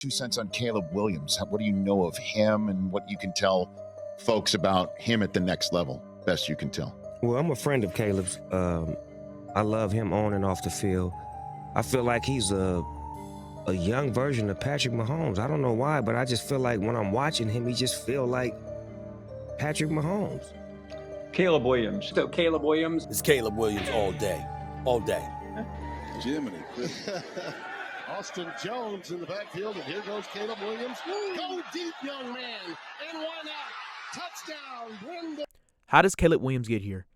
2 cents on Caleb Williams. What do you know of him and what you can tell folks about him at the next level, best you can tell? Well, I'm a friend of Caleb's. I love him on and off the field. I feel like he's a young version of Patrick Mahomes. I don't know why, but I just feel like when I'm watching him, he just feel like Patrick Mahomes. Caleb Williams. So Caleb Williams. It's Caleb Williams all day. All day. Jiminy. Austin Jones in the backfield, and here goes Caleb Williams. Go deep, young man, and why not? Touchdown, Brenda. How does Caleb Williams get here?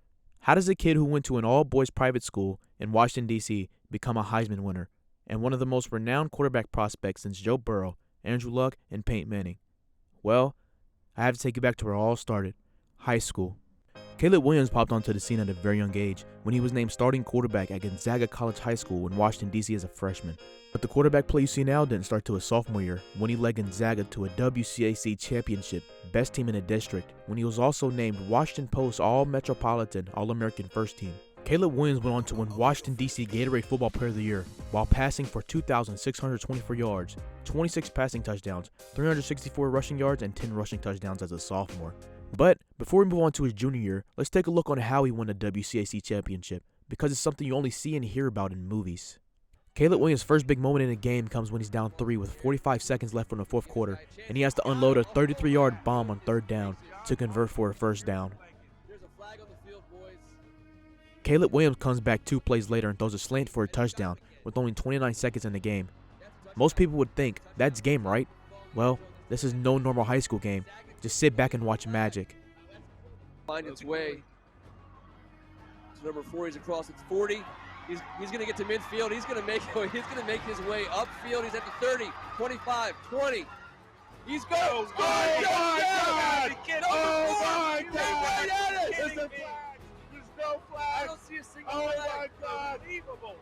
How does a kid who went to an all-boys private school in Washington, D.C. become a Heisman winner and one of the most renowned quarterback prospects since Joe Burrow, Andrew Luck, and Peyton Manning? Well, I have to take you back to where it all started, high school. Caleb Williams popped onto the scene at a very young age when he was named starting quarterback at Gonzaga College High School in Washington, D.C. as a freshman. But the quarterback play you see now didn't start till his sophomore year when he led Gonzaga to a WCAC championship, best team in the district, when he was also named Washington Post All-Metropolitan All-American First Team. Caleb Williams went on to win Washington, D.C. Gatorade Football Player of the Year while passing for 2,624 yards, 26 passing touchdowns, 364 rushing yards, and 10 rushing touchdowns as a sophomore. But before we move on to his junior year, let's take a look on how he won the WCAC championship, because it's something you only see and hear about in movies. Caleb Williams' first big moment in a game comes when he's down 3 with 45 seconds left in the fourth quarter, and he has to unload a 33-yard bomb on third down to convert for a first down. Caleb Williams comes back 2 plays later and throws a slant for a touchdown with only 29 seconds in the game. Most people would think, that's game, right? Well, this is no normal high school game. Just sit back and watch magic. Find its way to number 4. He's across its 40. He's going to get to midfield. He's going to make his way upfield. He's at the 30, 25, 20. He's going. Oh my God! Oh my God! Right at it. There's no flag. I don't see a single flag. Oh my God!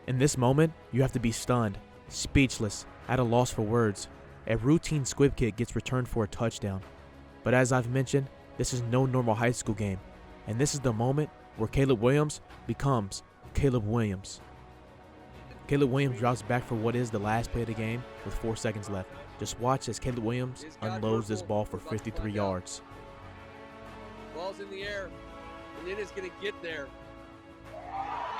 In this moment, you have to be stunned, speechless, at a loss for words. A routine squib kick gets returned for a touchdown. But as I've mentioned, this is no normal high school game, and this is the moment where Caleb Williams becomes Caleb Williams. Caleb Williams drops back for what is the last play of the game with 4 seconds left. Just watch as Caleb Williams unloads this ball for 53 yards. Ball's in the air, and it is going to get there.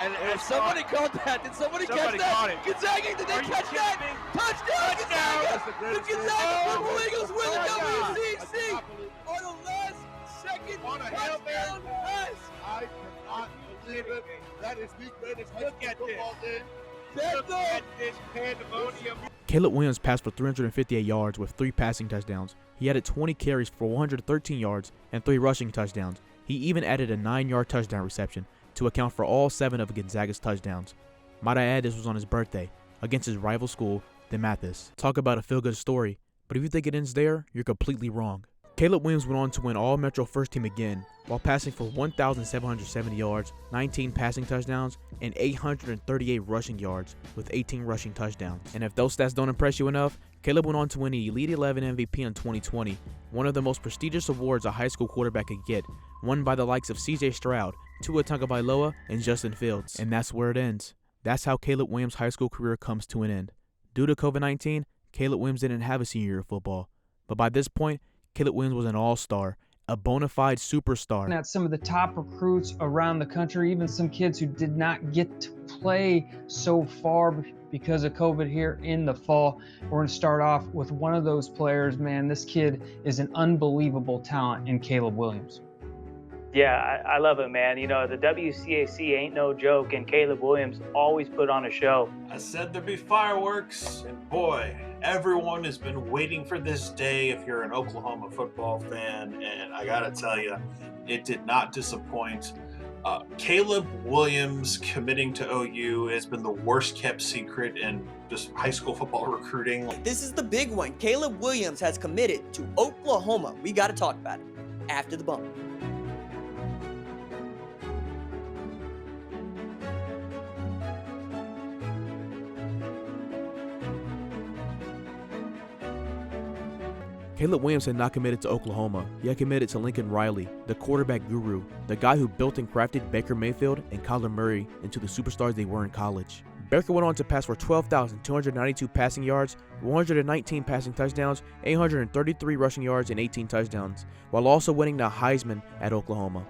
And somebody caught that. Did somebody catch that? Gonzaga, did they catch that? Touchdown, Gonzaga! The Gonzaga Purple Eagles win the WCC on the last second touchdown pass. I cannot believe it. That is the greatest high school football game. Look at this pandemonium. Caleb Williams passed for 358 yards with 3 passing touchdowns. He added 20 carries for 113 yards and 3 rushing touchdowns. He even added a 9-yard touchdown reception to account for all 7 of Gonzaga's touchdowns. Might I add, this was on his birthday, against his rival school, DeMathis. Talk about a feel-good story, but if you think it ends there, you're completely wrong. Caleb Williams went on to win All-Metro First Team again, while passing for 1,770 yards, 19 passing touchdowns, and 838 rushing yards, with 18 rushing touchdowns. And if those stats don't impress you enough, Caleb went on to win the Elite 11 MVP in 2020, one of the most prestigious awards a high school quarterback could get, won by the likes of C.J. Stroud, Tua Tagovailoa, and Justin Fields. And that's where it ends. That's how Caleb Williams' high school career comes to an end. Due to COVID-19, Caleb Williams didn't have a senior year of football, but by this point, Caleb Williams was an all-star, a bona fide superstar. At some of the top recruits around the country, even some kids who did not get to play so far because of COVID here in the fall. We're going to start off with one of those players, man. This kid is an unbelievable talent in Caleb Williams. Yeah, I love it, man. You know, the WCAC ain't no joke, and Caleb Williams always put on a show. I said there'd be fireworks, and boy, everyone has been waiting for this day if you're an Oklahoma football fan, and I gotta tell you, it did not disappoint. Caleb Williams committing to OU has been the worst kept secret in just high school football recruiting. This is the big one. Caleb Williams has committed to Oklahoma. We got to talk about it after the bump. Caleb Williams had not committed to Oklahoma. He had committed to Lincoln Riley, the quarterback guru, the guy who built and crafted Baker Mayfield and Kyler Murray into the superstars they were in college. Baker went on to pass for 12,292 passing yards, 119 passing touchdowns, 833 rushing yards, and 18 touchdowns, while also winning the Heisman at Oklahoma.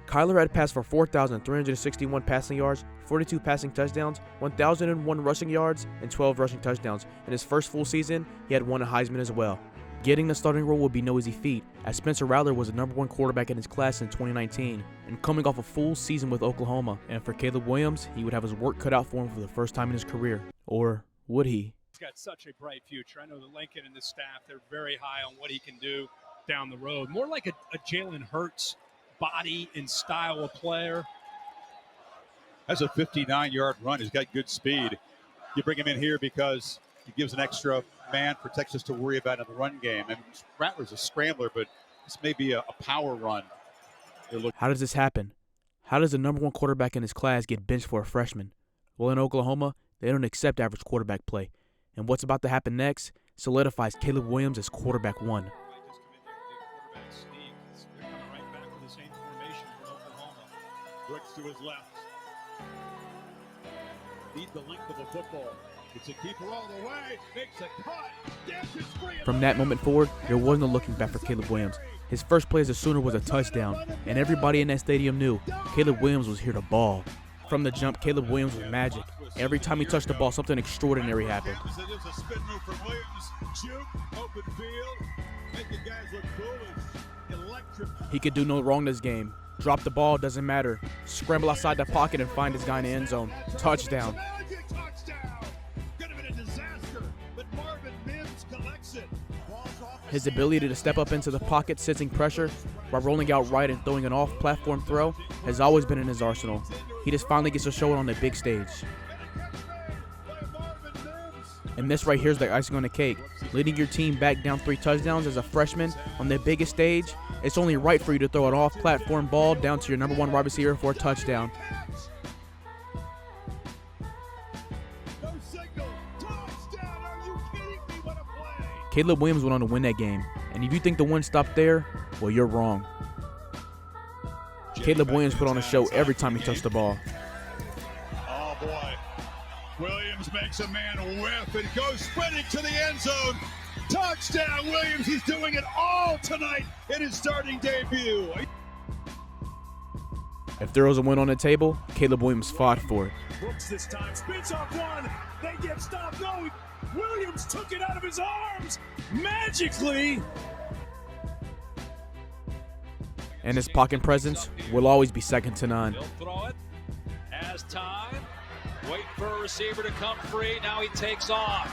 Kyler had passed for 4,361 passing yards, 42 passing touchdowns, 1,001 rushing yards, and 12 rushing touchdowns. In his first full season, he had won a Heisman as well. Getting the starting role would be no easy feat, as Spencer Rattler was the #1 quarterback in his class in 2019, and coming off a full season with Oklahoma. And for Caleb Williams, he would have his work cut out for him for the first time in his career. Or would he? He's got such a bright future. I know that Lincoln and the staff, they're very high on what he can do down the road. More like a Jalen Hurts body and style of player. That's a 59-yard run. He's got good speed. You bring him in here because he gives an extra man for Texas to worry about in the run game. And Rattler's a scrambler, but this may be a power run. How does this happen? How does the #1 quarterback in his class get benched for a freshman? Well, in Oklahoma, they don't accept average quarterback play. And what's about to happen next solidifies Caleb Williams as quarterback 1. To his left. Need the length of a football. It's a keeper all the way. Makes a cut. From that moment forward, there was no looking back for Caleb Williams. His first play as a Sooner was a touchdown, and everybody in that stadium knew Caleb Williams was here to ball. From the jump, Caleb Williams was magic. Every time he touched the ball, something extraordinary happened. It is a spin move from Williams. Juke, open field, making guys look foolish. Electric. He could do no wrong this game. Drop the ball, doesn't matter. Scramble outside the pocket and find his guy in the end zone. Touchdown. His ability to step up into the pocket, sensing pressure, while rolling out right and throwing an off-platform throw has always been in his arsenal. He just finally gets to show it on the big stage. And this right here is the icing on the cake. Leading your team back down 3 touchdowns as a freshman on the biggest stage, it's only right for you to throw an off-platform ball down to your #1 wide receiver for a touchdown. Caleb Williams went on to win that game, and if you think the win stopped there, well, you're wrong. Caleb Williams put on a show every time he touched the ball. Oh, boy. Williams makes a man whiff and goes sprinting to the end zone. Touchdown, Williams. He's doing it all tonight in his starting debut. If there was a win on the table, Caleb Williams fought for it. Brooks this time spins off one. They get stopped. No, Williams took it out of his arms magically. And his pocket presence will always be second to none. He'll throw it as time. Wait for a receiver to come free. Now he takes off.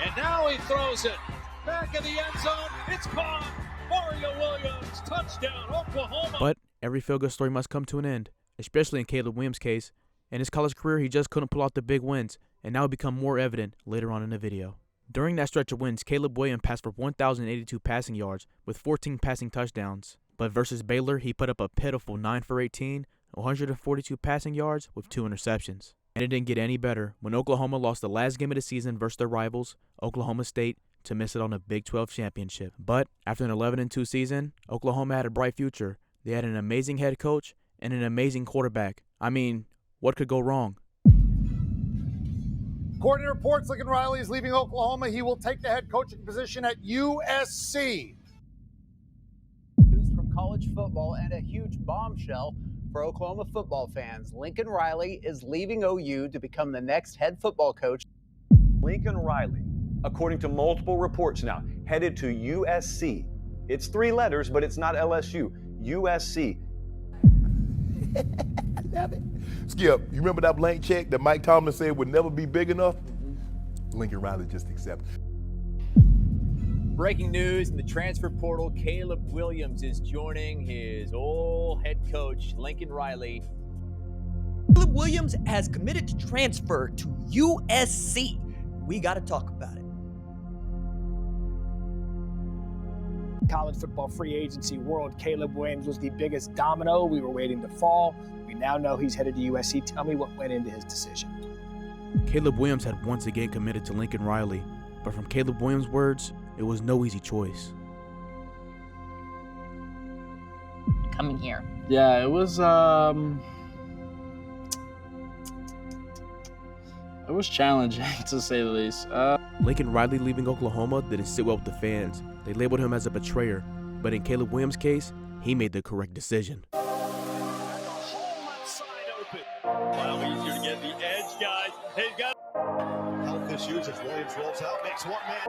And now he throws it. Back in the end zone. It's caught. Mario Williams. Touchdown, Oklahoma. But every feel-good story must come to an end, especially in Caleb Williams' case. In his college career, he just couldn't pull out the big wins, and now it become more evident later on in the video. During that stretch of wins, Caleb Williams passed for 1,082 passing yards with 14 passing touchdowns. But versus Baylor, he put up a pitiful 9 for 18, 142 passing yards with 2 interceptions. And it didn't get any better when Oklahoma lost the last game of the season versus their rivals, Oklahoma State, to miss it on a Big 12 championship. But after an 11-2 season, Oklahoma had a bright future. They had an amazing head coach and an amazing quarterback. I mean, what could go wrong? According to reports, Lincoln Riley is leaving Oklahoma. He will take the head coaching position at USC. News from college football and a huge bombshell for Oklahoma football fans. Lincoln Riley is leaving OU to become the next head football coach. Lincoln Riley, according to multiple reports now, headed to USC. It's 3 letters, but it's not LSU. USC. I love it. Skip, you remember that blank check that Mike Tomlin said would never be big enough? Lincoln Riley just accepted. Breaking news in the transfer portal, Caleb Williams is joining his old head coach, Lincoln Riley. Caleb Williams has committed to transfer to USC. We got to talk about it. College football free agency world, Caleb Williams was the biggest domino. We were waiting to fall. We now know he's headed to USC. Tell me what went into his decision. Caleb Williams had once again committed to Lincoln Riley, but from Caleb Williams' words, it was no easy choice. Coming here. Yeah, it was It was challenging, to say the least. Lincoln Riley leaving Oklahoma didn't sit well with the fans. They labeled him as a betrayer, but in Caleb Williams' case, he made the correct decision. Wow, easier to get the edge, guys. They've got Help issues as Williams rolls out, makes one man.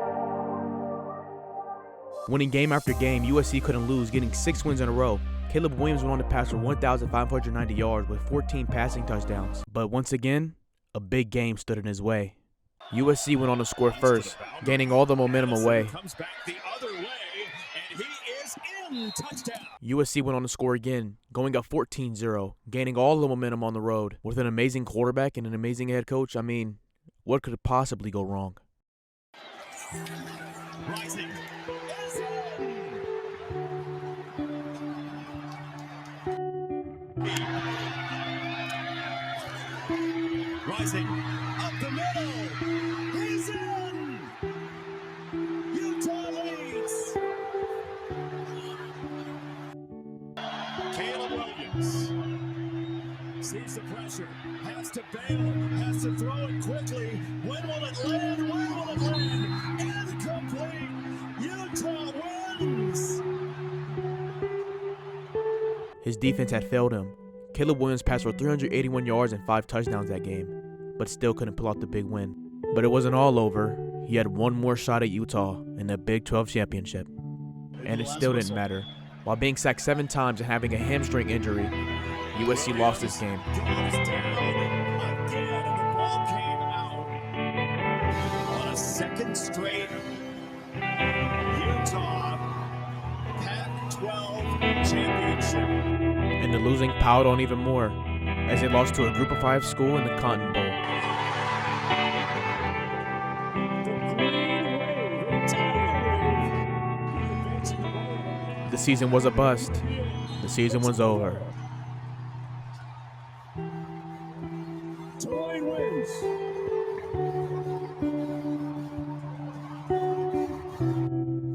Winning game after game, USC couldn't lose, getting 6 wins in a row. Caleb Williams went on to pass for 1,590 yards with 14 passing touchdowns. But once again, a big game stood in his way. USC went on to score first, gaining all the momentum away. comes back the other way, and he is in. Touchdown. USC went on to score again, going up 14-0, gaining all the momentum on the road. With an amazing quarterback and an amazing head coach, I mean, what could possibly go wrong? Rising. Rising up the middle. He's in. Utah leads. Caleb Williams sees the pressure, has to bail, has to throw it quickly. When will it land? Where will it land? Incomplete. Utah wins. His defense had failed him. Caleb Williams passed for 381 yards and 5 touchdowns that game, but still couldn't pull out the big win. But it wasn't all over. He had one more shot at Utah in the Big 12 championship, and it still didn't matter. While being sacked 7 times and having a hamstring injury, USC lost this game. On a second straight Utah Pac-12 championship. And the losing piled on even more, as they lost to a Group of 5 school in the Cotton Bowl. The season was a bust. The season was over. Tulane wins.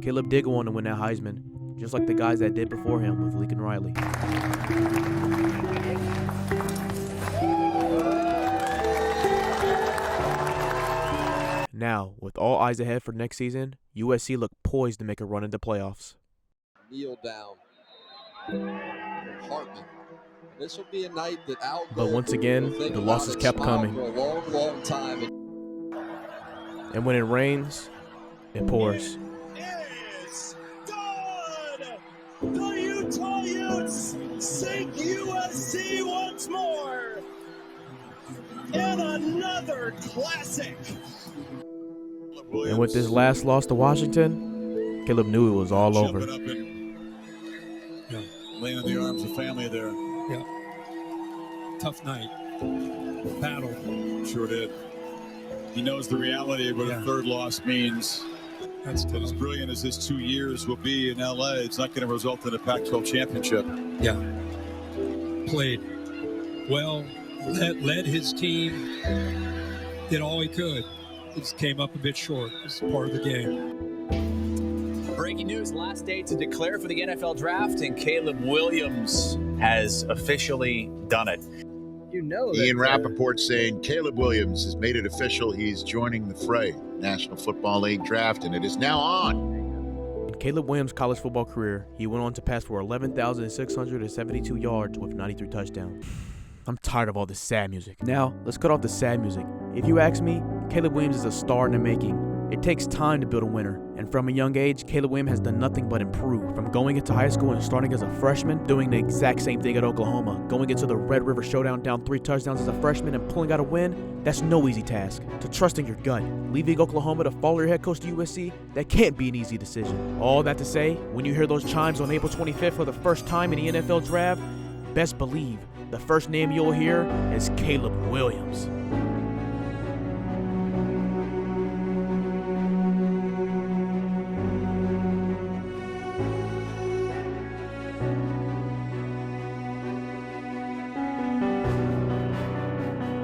Caleb did go on to win that Heisman, just like the guys that did before him with Lincoln Riley. Now, with all eyes ahead for next season, USC look poised to make a run into playoffs. Kneel down. Hartman. This will be a night that Al But once again, the losses kept coming. for a long, long time. And when it rains, it pours. The Utah Utes sink USC once more in another classic. And with this last loss to Washington, Caleb knew it was all over. Laying in the arms of family there. Yeah. Tough night. Battle. Sure did. He knows the reality of what a third loss means. That's that as brilliant as his 2 years will be in LA, it's not going to result in a Pac-12 championship. Yeah. Played well, led his team, did all he could. Just came up a bit short. It's part of the game. Breaking news, last day to declare for the NFL draft, and Caleb Williams has officially done it. You know Ian Rappaport saying Caleb Williams has made it official. He's joining the fray. National Football League draft, and it is now on. In Caleb Williams' college football career, he went on to pass for 11,672 yards with 93 touchdowns. I'm tired of all this sad music. Now, let's cut off the sad music. If you ask me, Caleb Williams is a star in the making. It takes time to build a winner, and from a young age, Caleb Williams has done nothing but improve. From going into high school and starting as a freshman, doing the exact same thing at Oklahoma, going into the Red River Showdown down 3 touchdowns as a freshman and pulling out a win, that's no easy task. To trusting your gut, leaving Oklahoma to follow your head coach to USC, that can't be an easy decision. All that to say, when you hear those chimes on April 25th for the first time in the NFL draft, best believe the first name you'll hear is Caleb Williams.